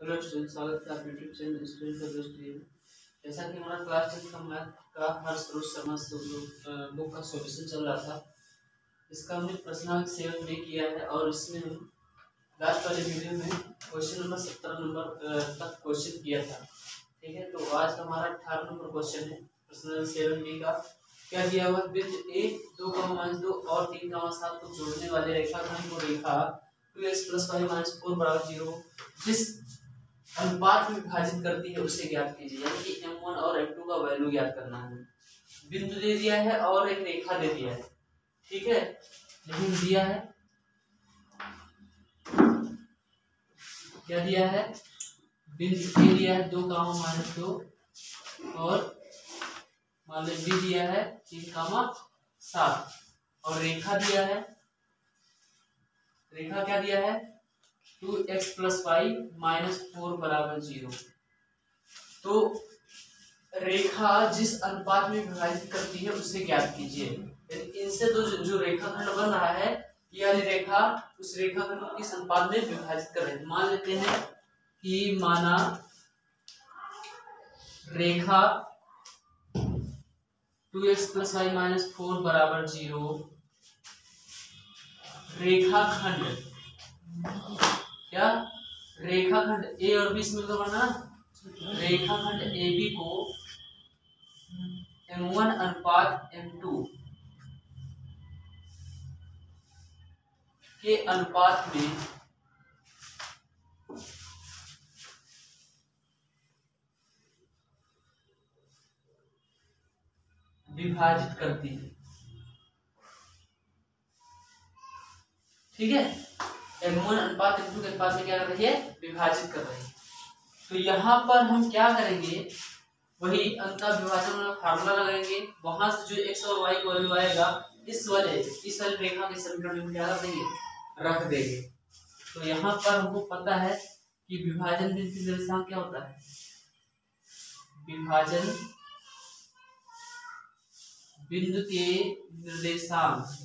Hello student, स्वागत है आपके यूट्यूब चैनल स्टूडेंट का बेस्ट ड्रीम। जैसा कि हमारा क्लास 10 का मैथ का हर्ष रोज शर्मा बुक का सॉल्यूशन चल रहा था, इसका हमने प्रश्न 7 में किया है और इसमें हम लास्ट वाले वीडियो में क्वेश्चन नंबर 17 नंबर तक क्वेश्चन किया था। ठीक है, तो आज का हमारा 18 नंबर क्वेश्चन है प्रश्न 7 का। क्या दिया हुआ? वृत्त ए 2, -2 और 3, 7 को जोड़ने वाले रेखाखंड को रेखा 2x + y - 4 = 0 जिस अनुपात में विभाजित करती है उसे ज्ञात कीजिए। यानी कि m1 और m2 का वैल्यू ज्ञात करना है। बिंदु दे दिया है और एक रेखा दे दिया है। ठीक है, लेकिन दिया है क्या दिया है? बिंदु ए दिया है 2, -2 और मान लो बी दिया है 3, 7 और रेखा दिया है। रेखा क्या दिया है? 2x + y - 4 = 0। तो रेखा जिस अनुपात में विभाजित करती है उसे ज्ञात कीजिए। इनसे जो रेखाखंड बन रहा है, ये वाली रेखा उस रेखाखंड को किस अनुपात में विभाजित कर रही है। मान लेते हैं कि माना रेखा 2x + y - 4 = 0 रेखाखंड क्या? रेखाखंड ए और बी मिलकर बना रेखाखंड ए बी को m1 अनुपात m2 के अनुपात में विभाजित करती है। ठीक है, m1 अनुपात m2 के अनुपात में क्या कर रही है? विभाजित कर रही है। तो यहाँ पर हम क्या करेंगे? वही अंतर विभाजन वाला फार्मूला लगाएंगे। वहां से जो x और y को वैल्यू आएगा इस वाले रेखा के समीकरण में क्या कर देंगे? रख देंगे। तो यहाँ पर हमको पता है कि विभाजन बिंदु के निर्देशांक क्या होता है? विभाजन बिंदु के निर्देशांक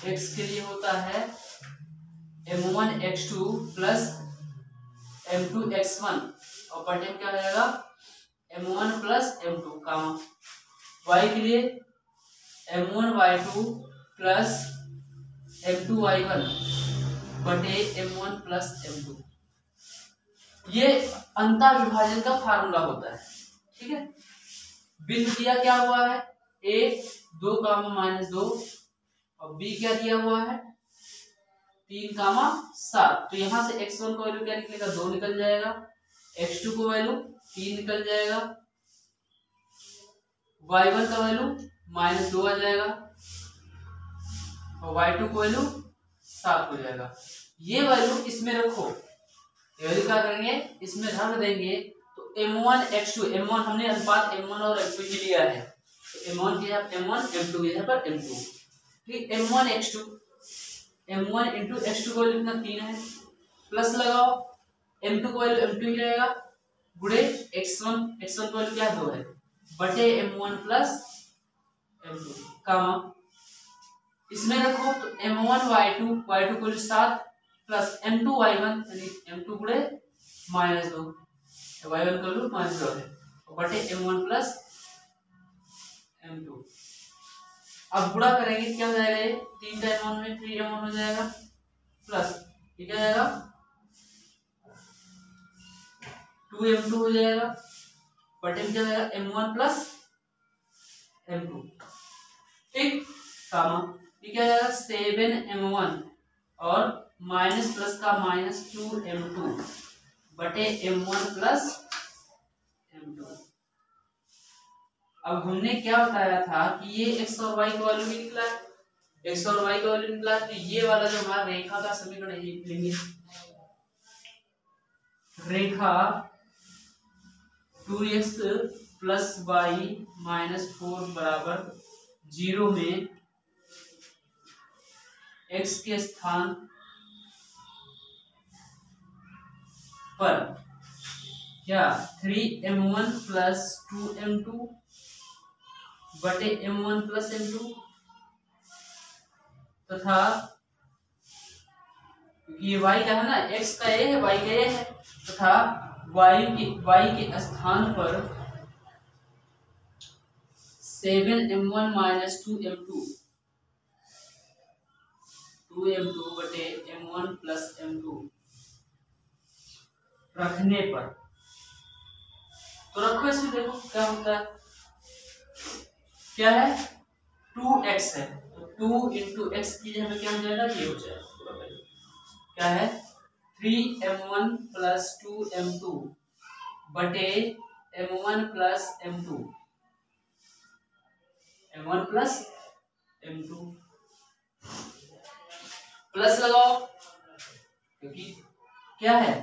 x के लिए होता है m1 x2 + m2 x1 और बटे में क्या हो जाएगा? m1 + m2 का। y के लिए m1 y2 + m2 y1 बटे m1 + m2। ये अंतर विभाजन का फार्मूला होता है। ठीक है, बिंदु दिया क्या हुआ है? a 2, -2 और b क्या दिया हुआ है? 3, 7। तो यहाँ से x1 का वैल्यू क्या निकलेगा? 2 निकल जाएगा। x2 का वैल्यू 3 निकल जाएगा। y1 का वैल्यू -2 आ जाएगा और y2 का वैल्यू 7 हो जाएगा। ये वैल्यू इसमें रखो। ये वैल्यू क्या करेंगे? इसमें रख देंगे। तो m1 x2 m1 हमने अनुपात m1 और m2 के लिया है। तो m1 के यहाँ m1 m2 के यहाँ पर m2। ठीक, m1 x2 m1 × x2 का वैल्यू कितना? 3 है। प्लस लगाओ m2 का वैल्यू m2 ही रहेगा गुणे x1 का वैल्यू क्या 2 है बटे m1 + m2 कामा इसमें रखो। तो m1 y2 का वैल्यू 7 प्लस m2 y1 यानी m2 गुणे -2 y1 का वैल्यू -2 है बटे m1 + m2। अब गुणा करेंगे क्या हो जाएगा? ये 3 का m1 में 3m1 हो जाएगा प्लस ये क्या जाएगा 2m2 हो जाएगा बटे में क्या जाएगा m1 + m2। ठीक, कामा ये क्या जाएगा 7m1 और माइनस प्लस का -2m2 बटे m1 + m2। अब हमने क्या बताया था कि ये x और y का वैल्यू भी निकला है। x और y का वैल्यू निकला है तो ये वाला जो हमारा रेखा का समीकरण है ये लेंगे। रेखा 2x + y - 4 = 0 में x के स्थान पर क्या 3m1 + 2m2 बटे m1 + m2 तथा क्योंकि ये y का है ना, x का a है, y का a है, तथा y के स्थान पर 7m1 माइनस 2m2 बटे m1 प्लस m2 रखने पर, तो रखो इसमें, देखो क्या होता है, क्या है 2x है, तो 2 इंटू एक्स की हमें क्या हो जाएगा, ये हो जाएगा, क्या है 3m1 प्लस 2m2 बटे m1 प्लस m2 प्लस लगाओ, क्योंकि क्या है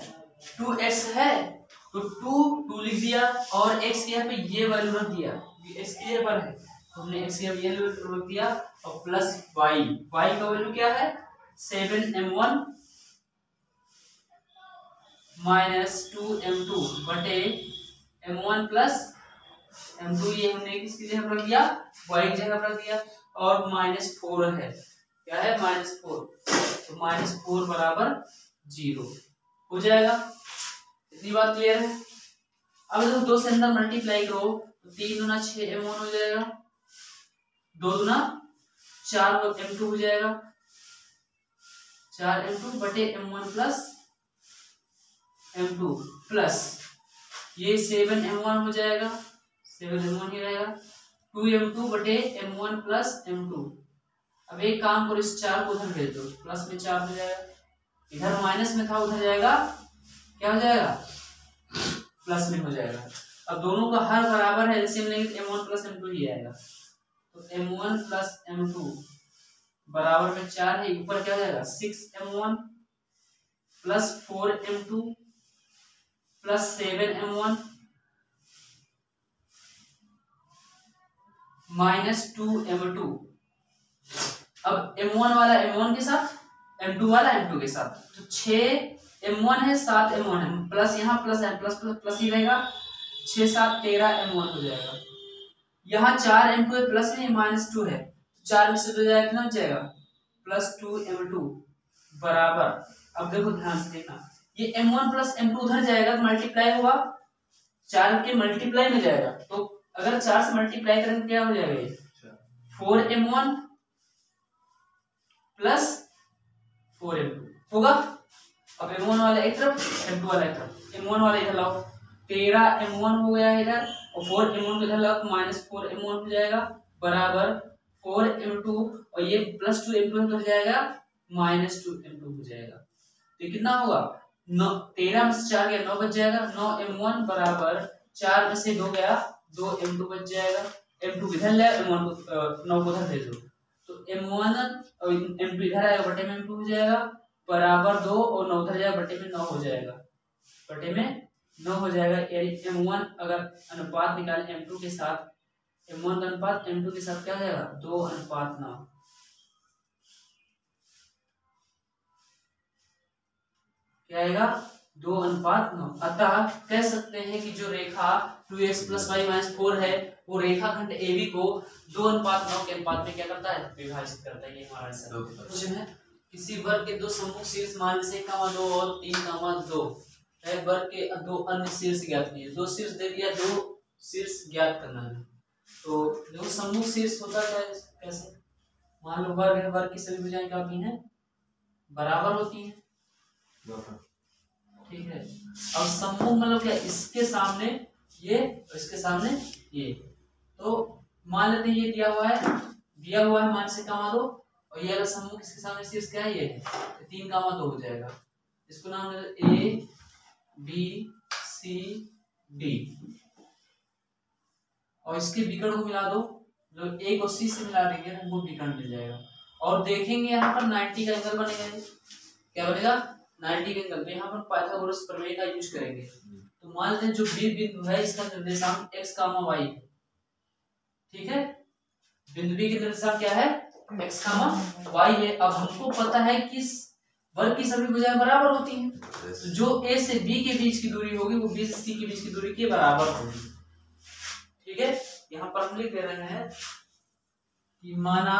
2x है तो 2 लिख दिया और x के यहाँ पे ये वैल्यू रख दिया, x के यहाँ पर है तो हमने x के यहाँ पे ये रख दिया, और प्लस y का वैल्यू क्या है 7m1 माइनस 2m2 बटे m1 प्लस m2, ये हमने किसकी जगह रख दिया, y की जगह रख दिया, और -4 है, क्या है -4, तो -4 बराबर 0 हो जाएगा। इतनी बात क्लियर है। अब जब 2 से अंदर मल्टीप्लाई करो तो 3 दूना 6 m1 हो जाएगा, 2 दूना 4 m2 हो जाएगा, 4 m2 बटे m1 प्लस m2 प्लस ये 7 m1 हो जाएगा, 7 m1 ही रहेगा, 2 m2 बटे m1 प्लस m2। अब एक काम करो, इस 4 को उधर भेज दो, प्लस में 4 हो जाएगा, इधर माइनस में था उधर जाएगा, क्या हो जाएगा प्लस में हो जाएगा। अब दोनों का हर बराबर है, एलसीएम लेंगे तो m1 प्लस m2 ही आएगा, तो m1 प्लस m2 बराबर में 4 है, ऊपर क्या हो जाएगा 6m1 plus 4m2 plus 7m1 minus 2m2। अब m1 वाला m1 के साथ, m2 वाला m2 के साथ, तो 6m1 है 7m1 है, प्लस यहाँ प्लस है, प्लस प्लस प्लस ही रहेगा, 6 7 13m1 हो जाएगा। यहाँ 4m2 है, प्लस में -2 है, 4 में से 2 जाएगा, कितना बच जाएगा प्लस 2m2 बराबर। अब देखो ध्यान से देखना, ये m1 प्लस m2 उधर जाएगा तो मल्टीप्लाई होगा, 4 के मल्टीप्लाई में जाएगा, तो अगर 4 से मल्टीप्लाई करेंगे क्या हो जाएगा, ये 4m1 प्लस 4m2 होगा। अब m1 वाला एक तरफ, m2 वाला एक तरफ, m1 वाला इधर लाओ, 13m1 हो गया इधर, और 4m1 को इधर लाओ, -4m1 हो जाएगा बराबर 4m2, और ये प्लस 2m2 इधर जाएगा, -2m2 हो जाएगा। तो कितना होगा 13 में से 4 गया 9 बच जाएगा, 9m1 बराबर 4 में से 2 गया 2m2 बच जाएगा, m2 इधर ले, m1 को 9 को उधर भेजो, तो m1 और m2 इधर आएगा, बटे में m2 हो जाएगा बराबर 2, और 9 उधर जाएगा, बटे में 9 हो जाएगा, बटे में 9 हो जाएगा। यानी m1 अगर अनुपात निकाले m2 के साथ, m1 का अनुपात m2 के साथ क्या हो जाएगा 2:9, क्या आएगा 2:9। अतः कह सकते हैं कि जो रेखा 2x + y - 4 है, वो रेखाखंड AB को 2:9 के अनुपात में क्या करता है, विभाजित करता है। ये हमारा क्वेश्चन है। किसी वर्ग के 2 सम्मुख शीर्ष मान से 1,2 और 3,2 है, वर्ग के 2 अन्य शीर्ष ज्ञात किए, 2 शीर्ष दे दिया, 2 शीर्ष ज्ञात करना है। तो जो सम्मुख शीर्ष होता है कैसे, मान लो वर्ग है, वर्ग की सभी भुजाएं क्या होती हैं, बराबर होती हैं, ठीक है। अब सम्मुख मतलब क्या, इसके सामने ये और इसके सामने ये, तो मान लेते हैं ये दिया हुआ है मान से 1,2, और ये वाला सम्मुख इसके सामने शीर्ष क्या है, ये है, तो 3,2 हो जाएगा। इसको नाम A B C D, और इसके विकर्ण को मिला दो, जो A को C से मिला देंगे हमको विकर्ण मिल जाएगा। और देखेंगे यहाँ पर 90 का एंगल बनेगा, क्या बनेगा 90 के एंगल पे, यहाँ पर पाइथागोरस प्रमेय का यूज करेंगे। तो मान लेते हैं जो B बिंदु है इसका निर्देशांक x, y है, ठीक है, बिंदु B का निर्देशांक क्या है x, y है। अब हमको पता है कि वर्ग की सभी भुजाएं बराबर होती हैं, तो जो A से B के बीच की दूरी होगी वो B से C के बीच की दूरी के बराबर होगी, ठीक है। यहाँ पर हम लिख दे रहे हैं कि माना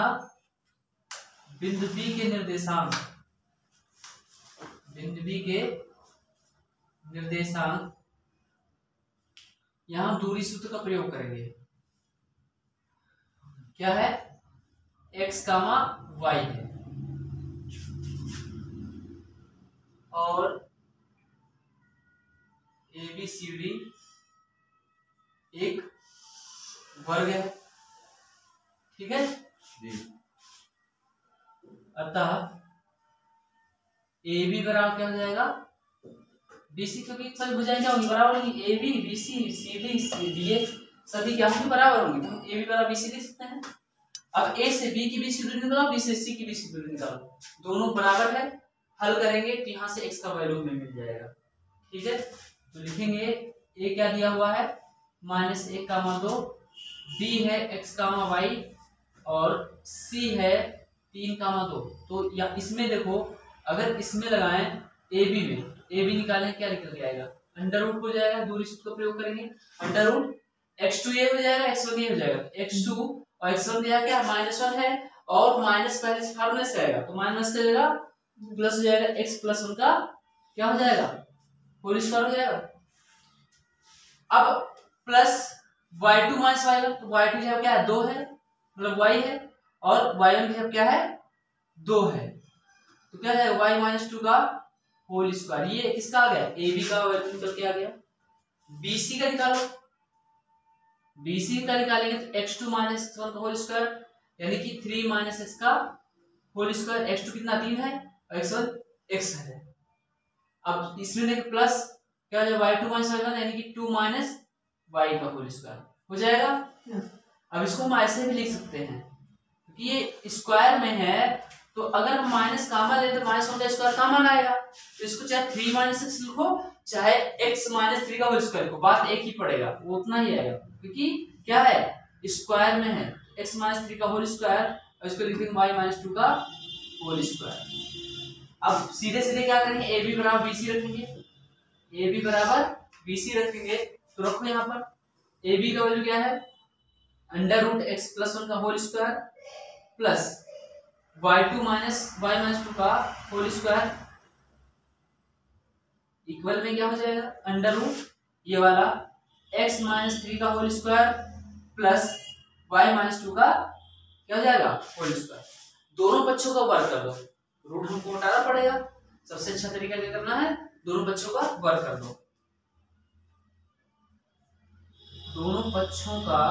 बिंदु B के निर्देशांक बिंदु बी के निर्देशांक, यहां हम दूरी सूत्र का प्रयोग करेंगे। क्या है? x, y है और ABCD एक वर्ग है, ठीक है जी। अतः AB बराबर क्या हो जाएगा? BC, क्योंकि सभी भुजाएं क्या होंगी? बराबर होंगी। AB, BC, CD, DA सभी क्या होंगी? बराबर होंगी। तो हम AB बराबर BC लिख सकते हैं। अब A से B की बीच की दूरी निकालो, B से C की बीच की दूरी निकालो, दोनों बराबर है। हल करेंगे तो यहाँ से x का वैल्यू हमें मिल जाएगा, ठीक है। तो लिखेंगे A क्या दिया हुआ है? -1, 2, B है x, y और C है 3, 2। तो या इसमें देखो, अगर इसमें लगाएं AB में, AB निकालें, क्या निकल के आएगा? अंडर रूट हो जाएगा, दूरी सूत्र का प्रयोग करेंगे। अंडर रूट x2a हो जाएगा, x1a हो जाएगा। x2 और x1 दिया क्या? -1 है और माइनस पहले से फार्मूले से आएगा, तो माइनस का जगह प्लस हो जाएगा। x प्लस 1 का क्या हो जाएगा? होल स्क्वायर हो जाएगा। अब प्लस y2 माइनस y1, तो y2 जब क्या है? 2 है, मतलब y है, और y1 जब क्या है? 2 है, तो क्या है? y - 2 का होल स्क्वायर। ये किसका आ गया? AB का वैल्यू निकल के आ गया। BC का निकालो, BC का निकालेंगे तो x2 - x1 का होल स्क्वायर, यानी कि 3 - x का होल स्क्वायर। x2 कितना? 3 है और x1 x है। अब इसमें देखिए प्लस क्या हो जाएगा? y2 - y1 यानी कि 2 - y का होल स्क्वायर हो जाएगा। अब इसको हम ऐसे भी लिख सकते हैं, क्योंकि ये स्क्वायर में है, तो अगर हम माइनस कामन ले तो -1 का स्क्वायर कामन आएगा, तो इसको चाहे 3 - x लिखो, चाहे x - 3 का होल स्क्वायर लिखो, बात एक ही पड़ेगा, वो उतना ही आएगा, क्योंकि क्या है? स्क्वायर में है। x - 3 का होल स्क्वायर और इसको लिख देंगे y - 2 का होल स्क्वायर। अब सीधे सीधे क्या करेंगे? AB बराबर BC रखेंगे, AB बराबर BC रखेंगे, तो रखो यहाँ पर AB का वैल्यू क्या है? अंडर रूट x प्लस 1 का whole square plus y2 minus y - 2 का होल स्क्वायर इक्वल में क्या हो जाएगा? अंडर रूट ये वाला x - 3 का होल स्क्वायर प्लस y - 2 का क्या हो जाएगा? Whole square. दोनों पक्षों का वर्ग कर दो, रूट हमको हटाना पड़ेगा। सबसे अच्छा तरीका क्या करना है? दोनों पक्षों का वर्ग कर दो। दोनों पक्षों का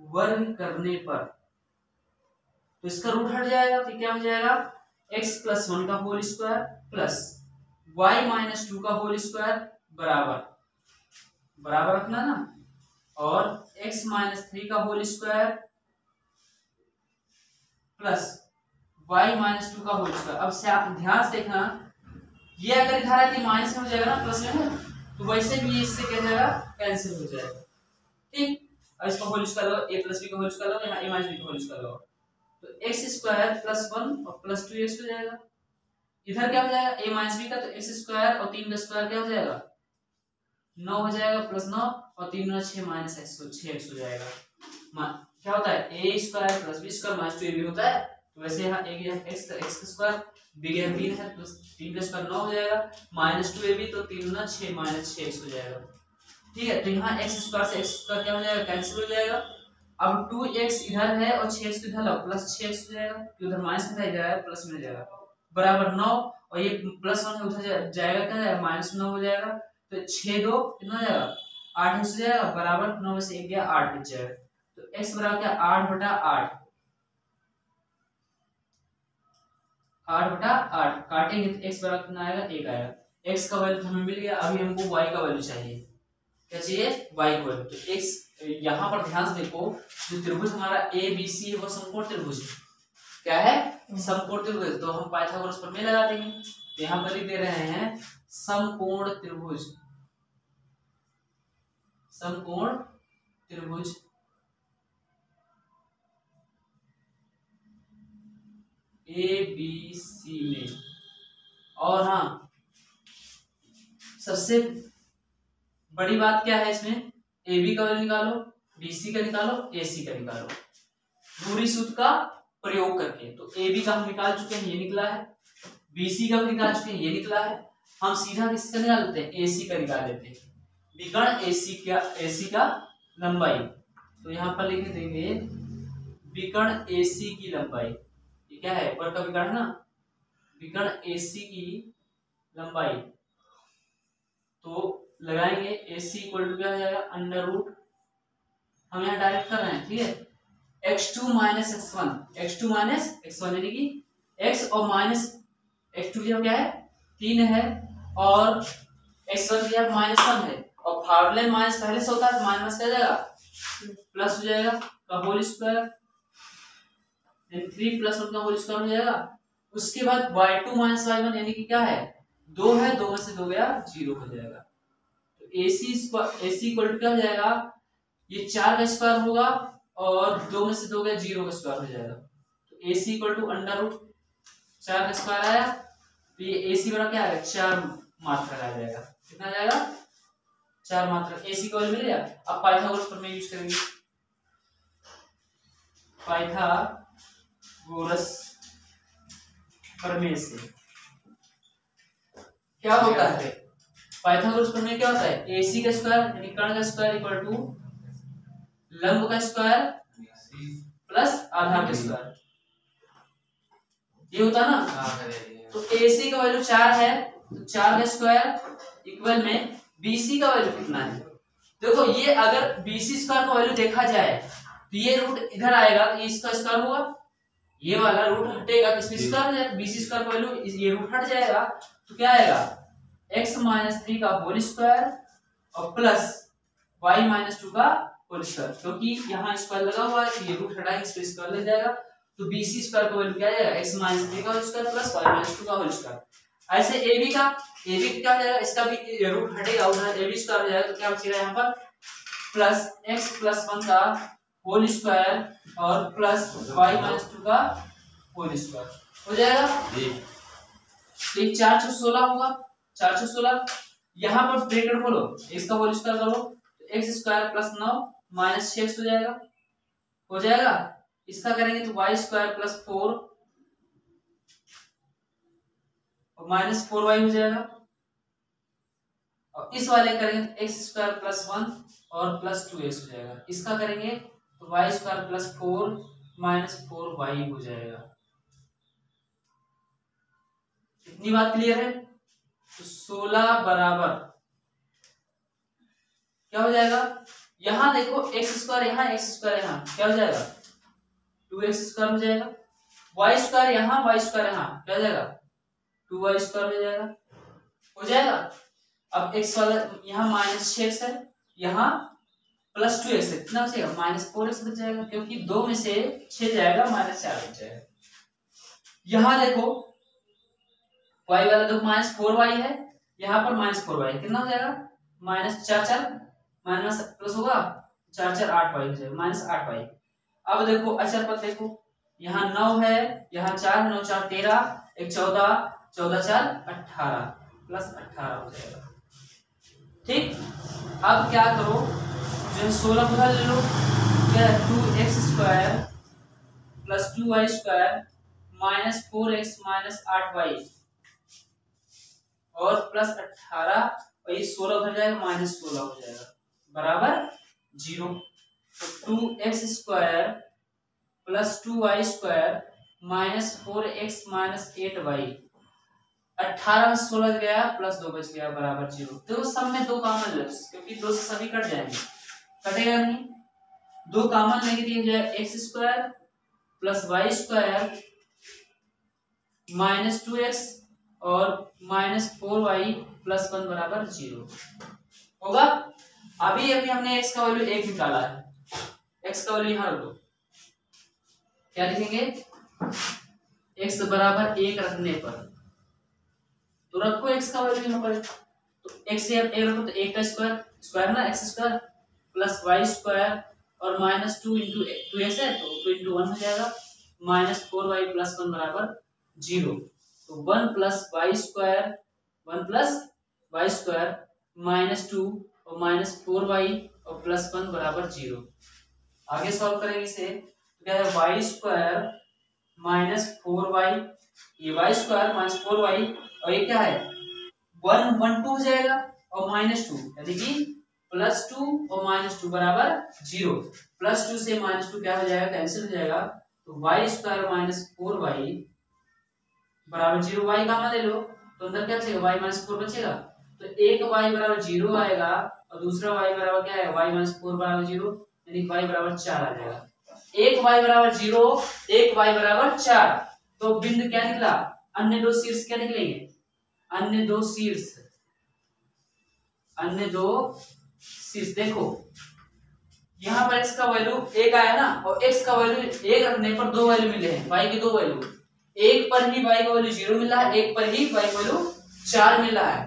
वर्ग करने पर तो इसका रूट हट जाएगा, तो क्या हो जाएगा? x + 1 का होल स्क्वायर प्लस y - 2 का होल स्क्वायर बराबर बराबर रखना ना, और x - 3 का होल स्क्वायर प्लस y - 2 का होल स्क्वायर। अब से आप ध्यान से देखना, ये अगर इधर है तो माइनस में हो जाएगा ना, प्लस में है, तो वैसे भी इससे क्या हो जाएगा? कैंसिल हो जाएगा, ठीक। और इसका होल स्क्वायर लो, a + b का होल स्क्वायर लो, यहाँ a - b का होल स्क्वायर लो, तो x² + 1 और + 2x हो जाएगा। इधर क्या हो जाएगा? a - b का, तो x² और 3 का स्क्वायर क्या हो जाएगा? 9 हो जाएगा, प्लस 9 और 3 × 6 - 6x हो जाएगा। क्या होता है? a² + b² - 2ab होता है। तो वैसे यहाँ a गया x, तो x का स्क्वायर, b गया 3 है, तो 3 का स्क्वायर 9 हो जाएगा, -2ab, तो 3 × 6 - 6x हो जाएगा, ठीक है। तो यहाँ x² से x² क्या हो जाएगा? कैंसिल हो जाएगा। अब 2x इधर है और 6x इधर लाओ, प्लस 6x हो जाएगा, उधर माइनस में जाएगा, प्लस में जाएगा, बराबर 9, और ये +1 उधर जाएगा, क्या जाएगा? -9 हो जाएगा, तो 6 2 कितना हो जाएगा? 8 हो जाएगा, बराबर 9 में से 1 गया, 8 बच जाएगा। तो x बराबर क्या? 8/8, 8/8 काटेंगे तो x बराबर कितना आएगा? 1 आएगा। x का वैल्यू हमें मिल गया। अभी हमको y का वैल्यू चाहिए। क्या चाहिए? y का वैल्यू। तो x यहाँ पर ध्यान से देखो, जो त्रिभुज हमारा ABC है वो समकोण त्रिभुज क्या है? समकोण त्रिभुज। तो हम पाइथागोरस प्रमेय लगा देंगे, तो यहाँ पर लिख दे रहे हैं समकोण त्रिभुज, समकोण त्रिभुज ABC में। और हाँ, सबसे बड़ी बात क्या है इसमें? AB का वैल्यू निकालो, BC का निकालो, AC का निकालो। दूरी सूत्र का प्रयोग करके। तो ए बी का हम निकाल चुके हैं, ये निकला है, बी सी का भी निकाल चुके हैं, ये निकला है। हम सीधा किसका निकाल लेते हैं, ए सी का निकाल लेते हैं, विकर्ण ए सी का लंबाई। तो यहाँ पर लिख देंगे विकर्ण ए सी की लंबाई, ये क्या है, ऊपर का विकर्ण ना, विकर्ण ए सी की लंबाई। तो लगाएंगे ए सी इक्वल टू क्या हो जाएगा, अंडर रूट, हम यहाँ डायरेक्ट कर रहे हैं, ठीक है, x2 माइनस x1 यानी कि x और माइनस x2 की क्या है 3 है और x1 की -1 है, और फार्मूले में माइनस पहले से होता है तो माइनस क्या जाएगा प्लस हो जाएगा का होल स्क्वायर, 3 प्लस 1 का होल स्क्वायर हो जाएगा। उसके बाद y2 माइनस y1 यानी कि क्या है 2 है, 2 में से 2 गया 0 हो जाएगा। तो AC इक्वल टू क्या हो जाएगा, ये 4 का स्क्वायर होगा और 2 में से 2 गया 0 का स्क्वायर हो जाएगा। तो AC equal to under root 4 का स्क्वायर आया, तो ये AC बड़ा क्या आएगा 4 मात्रा आ जाएगा, कितना आ जाएगा 4 मात्रा। AC को मिल गया। अब पाइथागोरस प्रमेय यूज करेंगे, पाइथागोरस प्रमेय से क्या होता है, पाइथागोरस प्रमेय क्या होता है, AC का स्क्वायर यानी कर्ण का स्क्वायर इक्वल टू लंब का स्क्वायर प्लस आधार का स्क्वायर, ये होता ना। तो AC का वैल्यू 4 है, तो 4 का स्क्वायर इक्वल में BC का वैल्यू कितना है। देखो ये अगर BC स्क्वायर का वैल्यू देखा जाए तो ये रूट इधर आएगा तो इसका स्क्वायर होगा, ये वाला रूट हटेगा तो इसमें स्क्वायर हो जाएगा, BC स्क्वायर का वैल्यू ये रूट हट जाएगा तो क्या आएगा x-3 का होल स्क्वायर और प्लस y-2 का होल स्क्वायर, क्योंकि यहाँ स्क्वायर लगा हुआ है तो ये रूट हटाएंगे इस पे स्क्वायर लग जाएगा, तो BC स्क्वायर का वैल्यू क्या आएगा x-3 का होल स्क्वायर प्लस y-2 का होल स्क्वायर। ऐसे AB का क्या हो जाएगा, इसका भी रूट हटेगा उधर AB स्क्वायर हो जाएगा, तो क्या बचेगा यहाँ पर प्लस x+1 का होल स्क्वायर और प्लस y-2 का होल स्क्वायर हो जाएगा। तो ये 4 × 16 होगा, 4 × 16, यहाँ पर ब्रैकेट खोलो, इसका होल स्क्वायर करो तो x² + 9 - 6x हो जाएगा। इसका करेंगे तो y² + 4 और -4y हो जाएगा, और इस वाले करेंगे तो x² + 1 और +2x हो जाएगा। इसका करेंगे तो y² + 4 -4y हो जाएगा। इतनी बात क्लियर है। तो 16 बराबर क्या हो जाएगा, यहां देखो x², यहाँ x², यहाँ क्या हो जाएगा 2x² हो जाएगा, y² यहाँ y² यहाँ क्या हो जाएगा 2y² हो जाएगा, हो जाएगा। अब x वाला यहाँ -6x है, यहाँ +2x है, कितना बचेगा -4x बच जाएगा, क्योंकि 2 में से 6 जाएगा -4 बच जाएगा। यहाँ देखो y वाला देखो -4y है, यहाँ पर -4y है, कितना हो जाएगा -4 माइनस प्लस होगा 4 8y हो जाएगा -8y। अब देखो अचर पद देखो, यहाँ 9 है, यहाँ 4 है, 9 4 13, 1 14, 14 4 18 प्लस 18 हो जाएगा। ठीक, अब क्या करो, जो 16 उधर ले लो, क्या 2x² + 2y² -4x -8y और प्लस 18, और ये 16 उधर जाएगा -16 हो जाएगा बराबर 0। तो 2x² + 2y² -4x -8y, 18 में 16 गया प्लस 2 बच गया बराबर 0। तो सब में 2 कॉमन ले, क्योंकि 2 से सभी कट जाएंगे, कटेगा नहीं, 2 कॉमन लेके दिया जाए x² + y² -2x और -4y + 1 बराबर 0 होगा। अभी हमने x का वैल्यू 1 निकाला है, x का वैल्यू यहाँ रखो, क्या लिखेंगे x बराबर 1 रखने पर, तो रखो x का वैल्यू यहाँ पर, तो x से 1 रखो तो 1 का स्क्वायर ना x² + y² और -2 × 2x है तो 2 × 1 हो जाएगा, -4y + 1 बराबर 0। तो 1 + y² -2 और -4y और +1 बराबर 0। आगे सॉल्व करेंगे इसे, तो क्या है y² -4y, ये y स्क्वायर माइनस 4y, और ये क्या है 1 1 2 हो जाएगा और -2 यानी कि +2 और -2 बराबर 0। +2 से -2 क्या हो जाएगा, कैंसिल हो जाएगा, तो y स्क्वायर माइनस 4y बराबर 0। y का मान ले लो तो अंदर क्या बचेगा, y माइनस 4 बचेगा, तो एक y बराबर 0 आएगा और दूसरा y बराबर क्या है, y माइनस 4 बराबर 0, यानी y बराबर 4 आ जाएगा। एक y बराबर 0, एक y बराबर 4, तो बिंदु क्या निकला, अन्य दो शीर्ष क्या निकलेंगे, अन्य दो शीर्ष, अन्य दो शीर्ष। देखो यहाँ पर x का वैल्यू 1 आया ना, और x का वैल्यू 1 रखने पर दो वैल्यू मिले हैं, y की दो वैल्यू, एक पर ही y का वैल्यू 0 मिला है, एक पर ही y का वैल्यू 4 मिला है।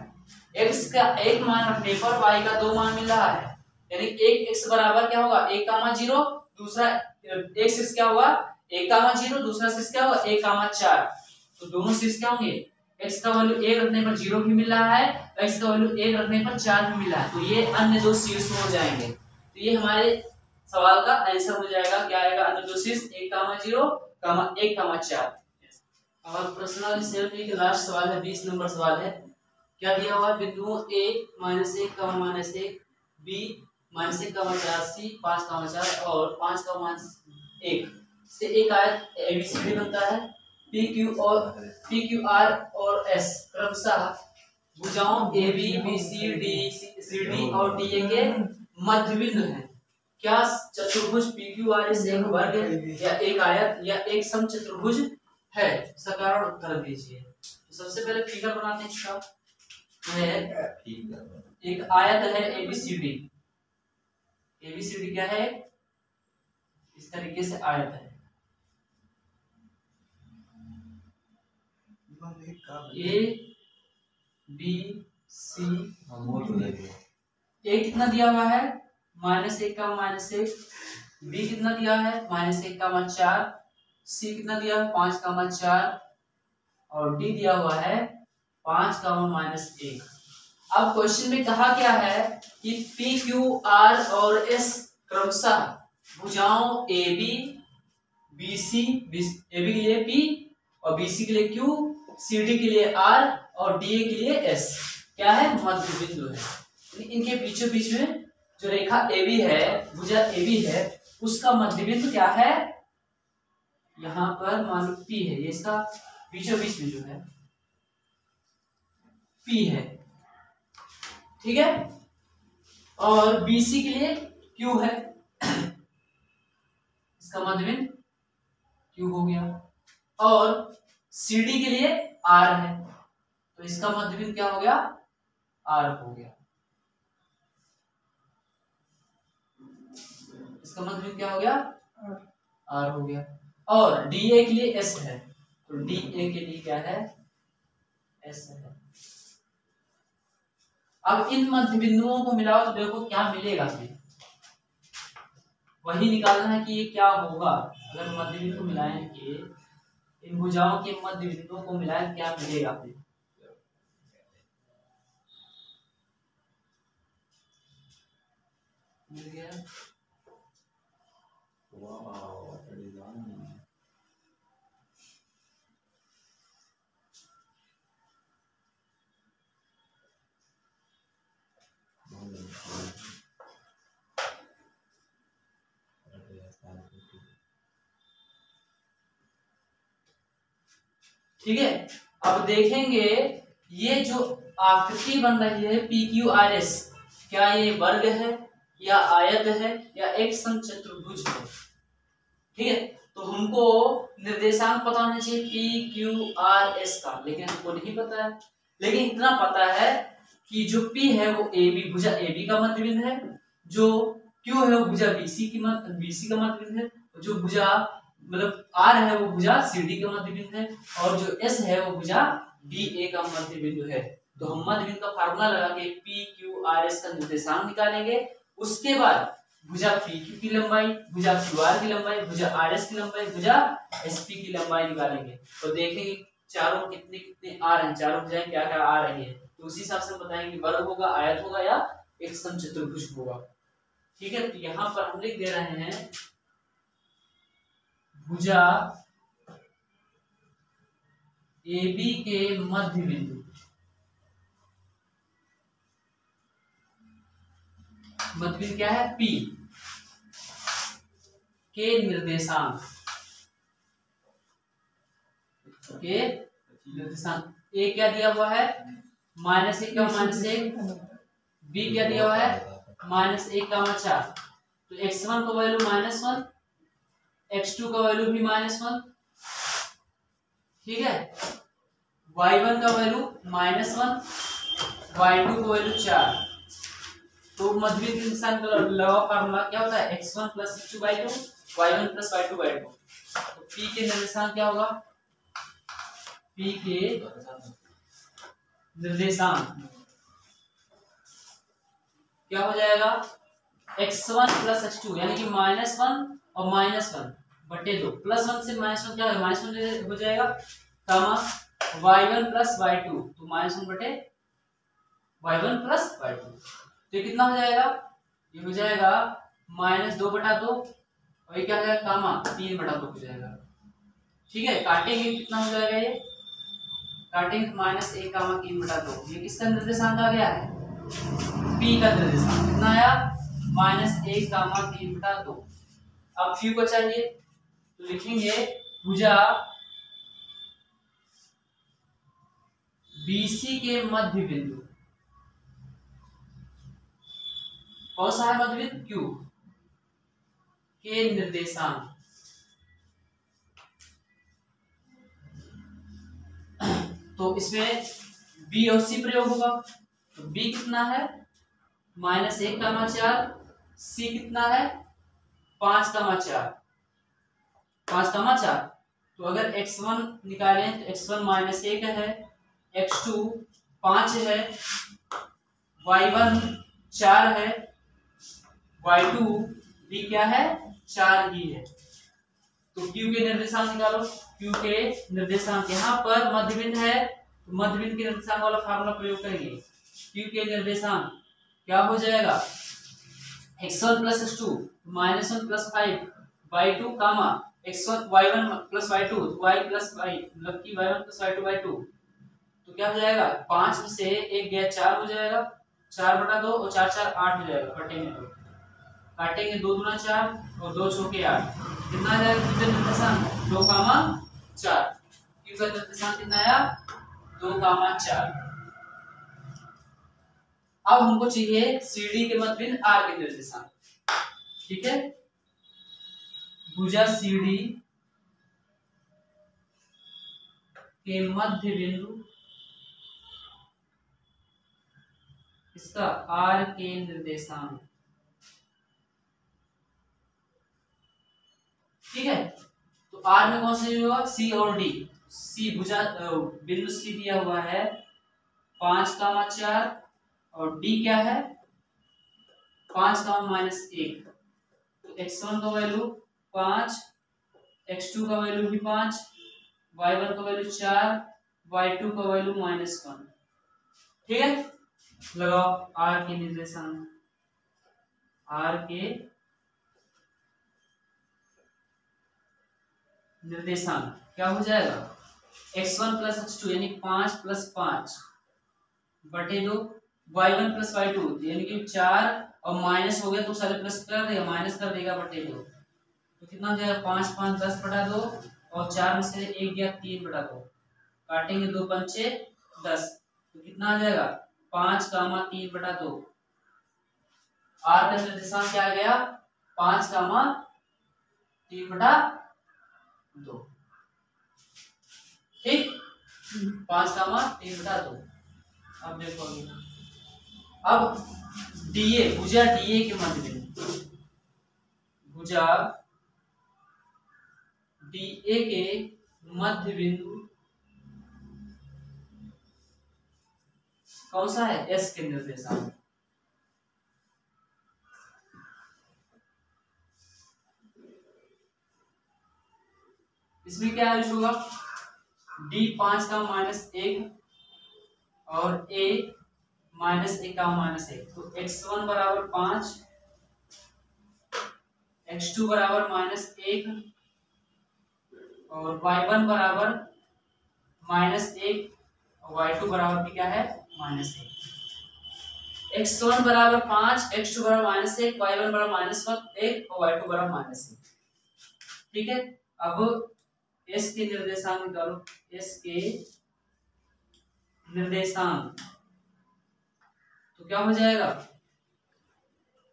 x का एक मान रखने पर y का दो मान मिल रहा है, यानी एक x बराबर क्या होगा, 1 का मान 0, दूसरा एक शीर्ष क्या होगा 1 का मान 0, दूसरा शीर्ष क्या होगा 1 का मान 4, तो दोनों शीर्ष क्या होंगे, x का वैल्यू 1 रखने पर 0 भी मिल रहा है, x का वैल्यू 1 रखने पर 4 भी मिला है, तो ये अन्य दो शीर्ष हो जाएंगे। तो ये हमारे सवाल का आंसर हो जाएगा, क्या आएगा, अन्य दो शीर्ष 1 का मान 0, 1 का मान 4। और प्रश्न सेल्फी के लास्ट सवाल है, 20 नंबर सवाल है। क्या दिया हुआ है, बिंदुओं a -1, b -1, c 5, 4 और 5, 1 से एक आयत ABCD बनता है। PQR और S क्रमशः भुजाओं AB BCD और DA के मध्य बिंदु हैं। क्या चतुर्भुज PQRS एक वर्ग या एक आयत या एक समचतुर्भुज है, सकारण उत्तर दीजिए। तो सबसे पहले फिगर बनाते हैं इसका, है एक आयत है ABCD, ABCD क्या है, इस तरीके से आयत है, A B C, A कितना दिया हुआ है -1 का -1, B कितना दिया है -1 का -4, C कितना दिया है 5 का -4 और D दिया हुआ है 5 का -1। अब क्वेश्चन में कहा क्या है कि PQR और S क्रमशः भुजाओं AB BC, AB के लिए P और BC के लिए Q, CD के लिए R और DA के लिए S क्या है, मध्य बिंदु है। इनके बीचों बीच में जो रेखा AB है, भुजा AB है, उसका मध्य बिंदु क्या है, यहाँ पर मान लो P है, ये इसका बीचों बीच में जो है P है, ठीक है, और BC के लिए Q है, इसका मध्य बिंदु Q हो गया, और CD के लिए R है, तो इसका मध्य बिंदु क्या हो गया, R हो गया, इसका मध्य बिंदु क्या हो गया, R हो गया। और DA के लिए S है, तो DA के लिए क्या है, S है। अब इन मध्य बिंदुओं को मिलाओ तो देखो क्या मिलेगा, फिर वही निकालना है कि ये क्या होगा, अगर मध्य बिंदु मिलाएंगे, इन भुजाओं के मध्य बिंदुओं को मिलाएं क्या मिलेगा, फिर मिल गया। ठीक है, अब देखेंगे ये जो आकृति बन रही है PQRS, क्या ये वर्ग है या आयत है या एक समचतुर्भुज है, ठीक है। तो हमको निर्देशांक पता होना चाहिए PQRS का, लेकिन हमको नहीं पता है, लेकिन इतना पता है कि जो P है वो AB भुजा AB का मध्य बिंदु है, जो Q है वो भुजा BC का मध्य बिंदु है, जो भुजा मतलब R है वो भुजा CD का मध्य बिंदु है, और जो S है वो भुजा DA का मध्य बिंदु है। तो हम मध्य बिंदु का फार्मूला लगा के PQRS का निर्देशांक निकालेंगे, उसके बाद भुजा PQ की लंबाई, भुजा QR की लंबाई, भुजा RS की लंबाई, भुजा SP की लंबाई निकालेंगे, तो देखेंगे चारों कितने कितने आ रहे हैं, चारों भुजाएं क्या क्या आ रही है, तो उसी हिसाब से बताएंगे वर्ग होगा, आयत होगा या एक समचतुर्भुज होगा, ठीक है। तो यहाँ पर हम लिख दे रहे हैं भुजा ए बी के मध्य बिंदु, मध्य बिंदु क्या है P के निर्देशांक, के निर्देशांक ए क्या दिया हुआ है -1 का -1, बी क्या दिया हुआ है -1 का 4, तो x1 का वैल्यू -1, x2 का वैल्यू भी -1, ठीक है, y1 का वैल्यू -1, y2 का वैल्यू 4। तो मध्य बिंदु निर्देशांक का लगा फार्मूला क्या होता है x1 + x2/2, y1 + y2/2। तो p के निर्देशांक क्या होगा, p के निर्देशांक क्या हो जाएगा x1 + x2 यानी कि -1 और -1/2, +1 से -1 क्या है -1 हो जाएगा, कामा y1 + y2, तो -1/y1 + y2, तो ये कितना हो जाएगा, ये हो जाएगा -2/2 और ये क्या हो जाएगा कामा 3/2 हो जाएगा, ठीक है। काटेंगे कितना हो जाएगा, ये काटेंगे -1 कामा 3/2, ये किसका निर्देशांक आ गया है P का निर्देशांक कितना आया -1 कामा 3/2। अब Q को चाहिए तो लिखेंगे भुजा BC के मध्य बिंदु, कौन सा है मध्य बिंदु Q के निर्देशांक, तो इसमें B और C प्रयोग होगा, तो B कितना है -1 कामा 4, C कितना है 5 कामा 4, 5 कामा 4, तो अगर x1 निकालें तो x1 -1 है, x2 5 है, y1 4 है, y2 भी क्या है 4 ही है। तो Q के निर्देशांक निकालो, Q के निर्देशांक यहाँ पर मध्य बिंदु है, तो मध्य बिंदु के निर्देशांक वाला फार्मूला प्रयोग करेंगे। Q के निर्देशांक क्या हो जाएगा x1 + x2 -1 + 5/2 कामा x1 y1 + y2 y + y मतलब कि y1 + y2/2, तो क्या हो जाएगा 5 में से 1 गया 4 हो जाएगा, 4/2 और 4 4 8 हो जाएगा, कटेंगे तो काटेंगे 2 दूना 4 और 2 चौके 8, कितना आ जाएगा Q का निर्देशांक 2 कामा 4, Q का निर्देशांक कितना आया 2 कामा 4। अब हमको चाहिए CD के मध्य बिंदु R के निर्देशांक, ठीक है, भुजा CD के मध्य बिंदु इसका R के निर्देशांक, ठीक है, तो R में कौन सा होगा C और D, C भुजा बिंदु C दिया हुआ है 5 कामा 4 और D क्या है 5 कामा -1, तो x1 का वैल्यू 5, x2 का वैल्यू भी 5, y1 का वैल्यू 4, y2 का वैल्यू -1, ठीक है। लगाओ R के निर्देशांक, R के निर्देशांक क्या हो जाएगा x1 + x2 यानी 5 + 5/2, y1 + y2 यानी कि 4 और माइनस हो गया तो सारे प्लस कर देगा माइनस कर देगा /2, तो कितना हो जाएगा 5 5 10/2 और 4 में से 1 गया 3/2, काटेंगे 2 पंचे 10, तो कितना आ जाएगा 5 कामा 3/2। R का निर्देशांक क्या आ गया 5 कामा 3/2, ठीक 5 कामा 3/2। अब देखो अब DA भुजा DA के मध्य बिंदु, भुजा DA के मध्य बिंदु कौन सा है S के निर्देशांक, इसमें क्या यूज होगा D 5 का -1 और A -1 का -1, तो x1 = 5, x2 = -1 और y1 = -1 और y2 बराबर भी क्या है -1। x1 बराबर 5, x2 बराबर -1, y1 बराबर -1 और y2 बराबर -1। ठीक है, अब s के निर्देशांक निकालो। s के निर्देशांक तो क्या हो जाएगा,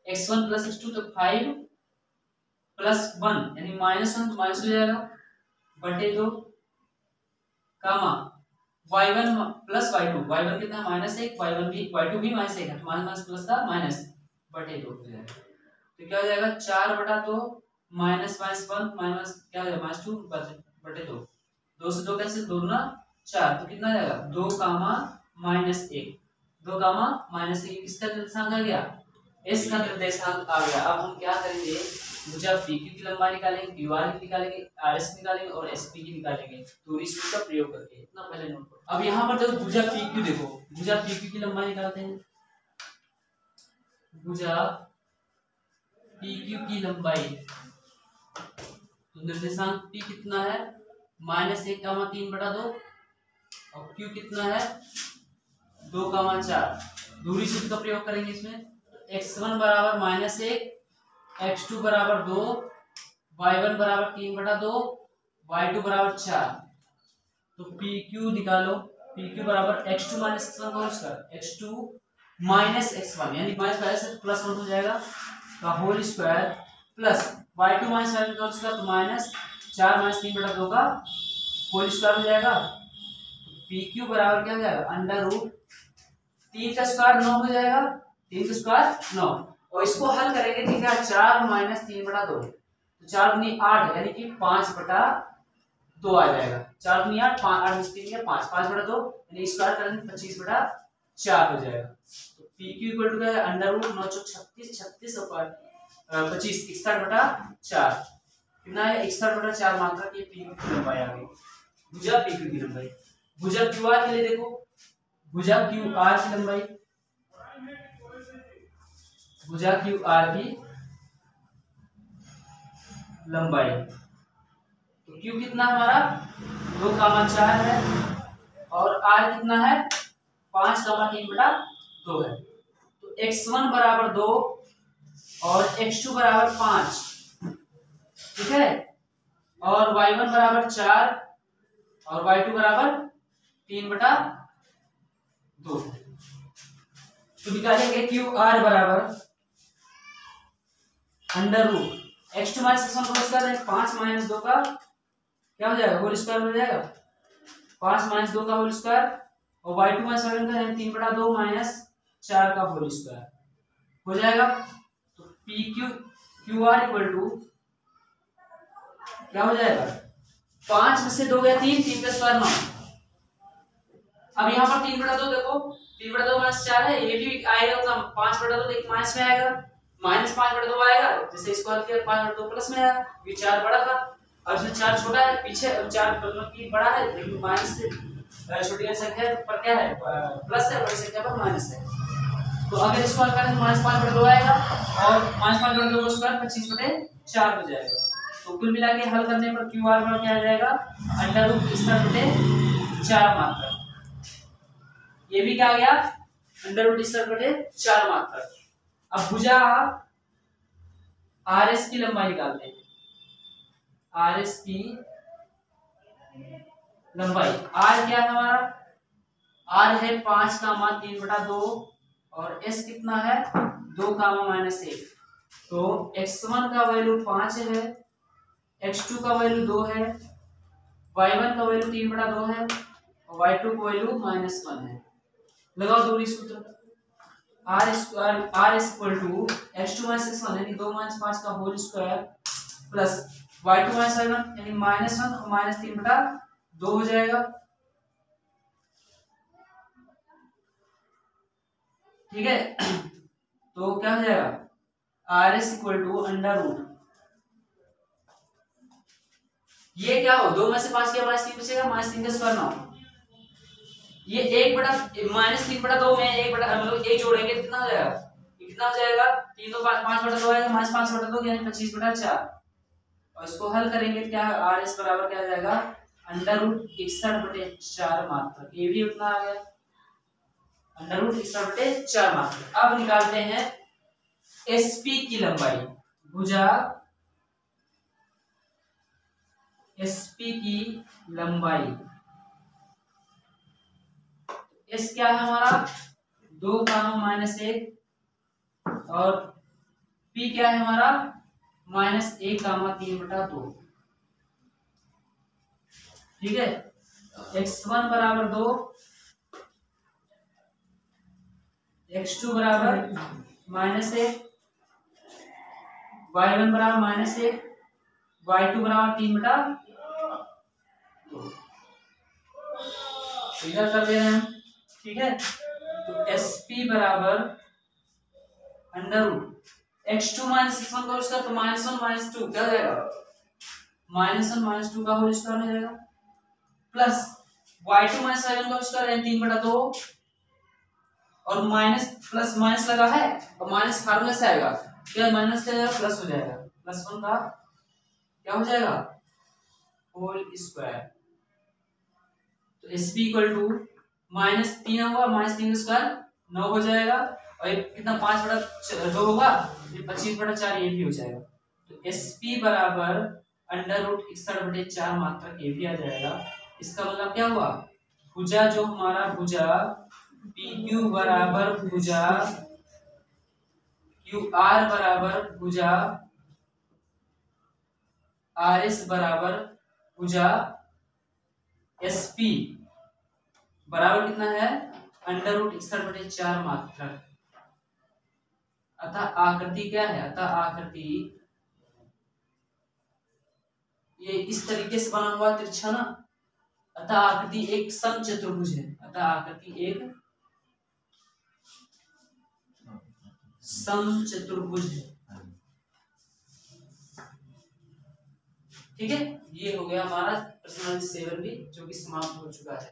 x1 + x2 तो 5 + 1 यानी -1 तो माइनस हो जाएगा बटे 2 कामा y1 + y2, y1 कितना -1, y1 भी y2 भी -1 है, तो माइनस प्लस का माइनस बटे 2 हो जाएगा। तो क्या हो जाएगा 4/2 -1 माइनस क्या हो जाएगा -2 बटे 2, 2 से 2 कैसे 2 गुना 4, तो कितना जाएगा 2 कामा -1, 2 कामा -1 किसका निर्देशांक आ गया, s का निर्देशांक आ गया। अब हम क्या करेंगे, भुजा PQ की लंबाई निकालेंगे, QR की निकालेंगे, RS की निकालेंगे और SP की निकालेंगे दूरी सूत्र का प्रयोग करके। इतना पहले नोट करो। अब यहाँ पर देखो भुजा PQ, देखो भुजा PQ की लंबाई निकालते हैं। भुजा PQ की लंबाई तो निर्देशांक P कितना है -1 कामा 3/2 और Q कितना है 2 कामा 4, दूरी सूत्र का प्रयोग करेंगे इसमें। x1 बराबर -1, x2 बराबर 2, y1 बराबर 3/2, y2 बराबर 4। तो PQ निकालो, PQ बराबर x2 - x1 का होल स्क्वायर, x2 - x1 यानी माइनस पहले से +1 हो जाएगा का whole square plus y2 - y1 का होल स्क्वायर तो -4 - 3/2 का होल स्क्वायर हो जाएगा। PQ बराबर क्या हो जाएगा, √3 का स्क्वायर 9 हो जाएगा, 3 का स्क्वायर 9 और इसको हल करेंगे ठीक है 4 - 3/2 तो 4 दूनी 8 यानी कि 5/2 आ जाएगा। 4 दूनी 8, 8 में 3 है 5, 5/2 यानी स्क्वायर करेंगे 25/4 हो जाएगा। तो PQ इक्वल टू क्या है √9 36 और 25 61/4 कितना है 61/4 मात्रा की PQ की लंबाई आ गई। भुजा PQ की लंबाई। भुजा QR के लिए देखो, भुजा QR की लंबाई, भुजा QR की लंबाई तो Q कितना हमारा 2 कामा 4 है और R कितना है 5 कामा 3/2 है। तो x1 बराबर 2 और x2 बराबर 5, ठीक है, और y1 बराबर 4 और y2 बराबर 3/2। तो निकालेंगे QR बराबर √x2 - x1 का स्क्वायर है 5 - 2 का क्या हो जाएगा होल स्क्वायर हो जाएगा, 5 - 2 का होल स्क्वायर और y2 - 7 का 3/2 - 4 का होल स्क्वायर हो जाएगा। तो QR इक्वल टू क्या हो जाएगा 5 में से 2 गया 3, 3 का स्क्वायर 9। अब यहाँ पर 3/2 देखो 3/2 - 4 है, ये भी आएगा मतलब 5/2 देखिए माइनस में आएगा, -5/2 आएगा, जैसे स्क्वायर किया 5/2 प्लस में आएगा, ये 4 बड़ा था और इसमें 4 छोटा है, पीछे 4 मतलब की बड़ा है लेकिन माइनस से छोटी संख्या पर क्या है प्लस है, बड़ी संख्या पर माइनस है। तो अगर स्क्वायर करें तो -5/2 आएगा और -5/2 का स्क्वायर 25/4 हो जाएगा। तो कुल मिला के हल करने पर QR बराबर क्या आ जाएगा √4 मात्रा। ये भी क्या आ गया √4 मात्रा। अब भुजा RS की लंबाई निकालते हैं। RS की लंबाई R क्या है हमारा, R है 5 कामा 3/2 और S कितना है 2 कामा -1। तो x1 का वैल्यू 5 है, x2 का वैल्यू 2 है, y1 का वैल्यू 3/2 है और y2 का वैल्यू -1 है। लगाओ दूरी सूत्र, R equal to x2 - x1 यानी 2 - 5 का होल स्क्वायर प्लस y2 - 7 यानी -1 और -3/2 हो जाएगा। ठीक है, तो क्या हो जाएगा RS इक्वल टू √, ये क्या हो 2 में से 5 किया -3 बचेगा, -3 का स्क्वायर 9, ये 1/-3/2 में 1 मतलब 1 जोड़ेंगे कितना हो जाएगा, कितना हो जाएगा 3 तो 5/2 आएगा -5/2 यानी 25/4 और इसको हल करेंगे क्या RS बराबर क्या आ जाएगा √61/4 मात्रक, ये भी उतना आ गया, √61/4 मात्रक। अब निकालते हैं एसपी की लंबाई, भुजा एसपी की लंबाई, एस क्या है हमारा 2, -1 और पी क्या है हमारा -1, 3/2। ठीक है, x1 बराबर 2, x2 बराबर -1, y1 बराबर -1, y2 बराबर 3/2। इधर कर दे रहे हैं हम। ठीक है, तो SP बराबर x2 - x1 का स्क्वायर, तो -1 -2 क्या हो जाएगा, -1 -2 का होल स्क्वायर हो जाएगा, प्लस y2 - y1 का स्क्वायर यानी 3/2, और माइनस प्लस माइनस लगा है और माइनस फार्मूला से आएगा, क्या माइनस क्या जाएगा प्लस हो जाएगा, +1 का क्या हो जाएगा होल स्क्वायर। तो SP इक्वल टू -3 होगा, -3 का स्क्वायर 9 हो जाएगा, और ये कितना 5/2 होगा, ये 25/4 ये भी हो जाएगा। तो SP बराबर √61/4 मात्रक ये भी आ जाएगा। इसका मतलब क्या हुआ, भुजा जो हमारा भुजा PQ बराबर भुजा QR बराबर भुजा RS बराबर भुजा SP बराबर कितना है √61/4 मात्रक। अतः आकृति क्या है, अतः आकृति ये इस तरीके से बना हुआ तिरछा ना, अतः आकृति एक समचतुर्भुज है, अतः आकृति एक समचतुर्भुज है। ठीक है, ये हो गया हमारा प्रश्न 7 भी, जो कि समाप्त हो चुका है।